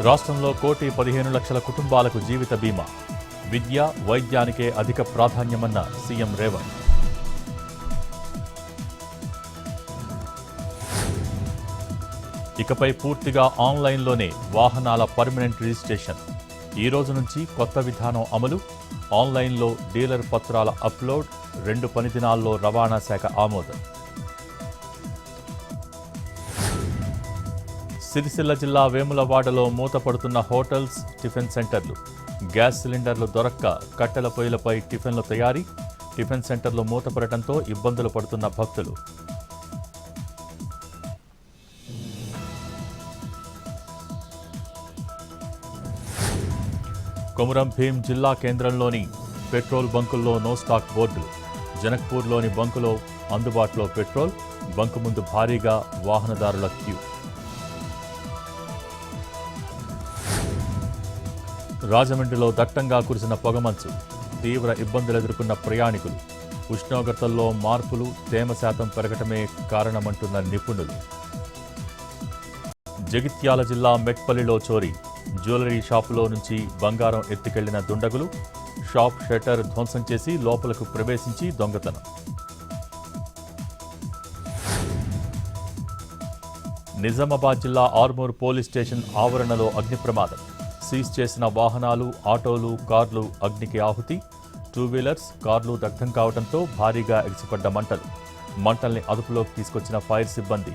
రాష్ట్రంలో 1,15,00,000 కుటుంబాలకు జీవిత బీమా. విద్య, వైద్యానికే అధిక ప్రాధాన్యమన్న సీఎం రేవంత్. ఇకపై పూర్తిగా ఆన్లైన్లోనే వాహనాల పర్మనెంట్ రిజిస్ట్రేషన్. ఈ రోజు నుంచి కొత్త విధానం అమలు. ఆన్లైన్లో డీలర్ పత్రాల అప్లోడ్. 2 పని దినాల్లో రవాణా శాఖ ఆమోదం. సిరిసిల్ల జిల్లా వేములవాడలో మూతపడుతున్న హోటల్స్, టిఫిన్ సెంటర్లు. గ్యాస్ సిలిండర్లు దొరక్క కట్టెల పొయ్యిలపై టిఫిన్ల తయారీ. టిఫిన్ సెంటర్లు మూతపడటంతో ఇబ్బందులు పడుతున్న భక్తులు. కొమురం భీం జిల్లా కేంద్రంలోని పెట్రోల్ బంకుల్లో నో స్టాక్ బోర్డులు. జనక్పూర్లోని బంకులో అందుబాటులో పెట్రోల్. బంకు ముందు భారీగా వాహనదారుల క్యూ. రాజమండ్రిలో దట్టంగా కురిసిన పొగమంచు. తీవ్ర ఇబ్బందులు ఎదుర్కొన్న ప్రయాణికులు. ఉష్ణోగ్రతల్లో మార్పులు, తేమ శాతం పెరగటమే కారణమంటున్న నిపుణులు. జగిత్యాల జిల్లా మెట్పల్లిలో చోరీ. జ్యువెలరీ షాపులో నుంచి బంగారం ఎత్తుకెళ్లిన దుండగులు. షాప్ షట్టర్ ధ్వంసం చేసి లోపలకు ప్రవేశించి దొంగతనం. నిజామాబాద్ జిల్లా ఆర్మూర్ పోలీస్ స్టేషన్ ఆవరణలో అగ్ని ప్రమాదం. సీజ్ చేసిన వాహనాలు, ఆటోలు, కార్లు అగ్నికి ఆహుతి. 2 వీలర్స్, కార్లు దగ్ధం కావడంతో భారీగా ఎగిసిపడ్డ మంటలు. మంటల్ని అదుపులోకి తీసుకొచ్చిన ఫైర్ సిబ్బంది.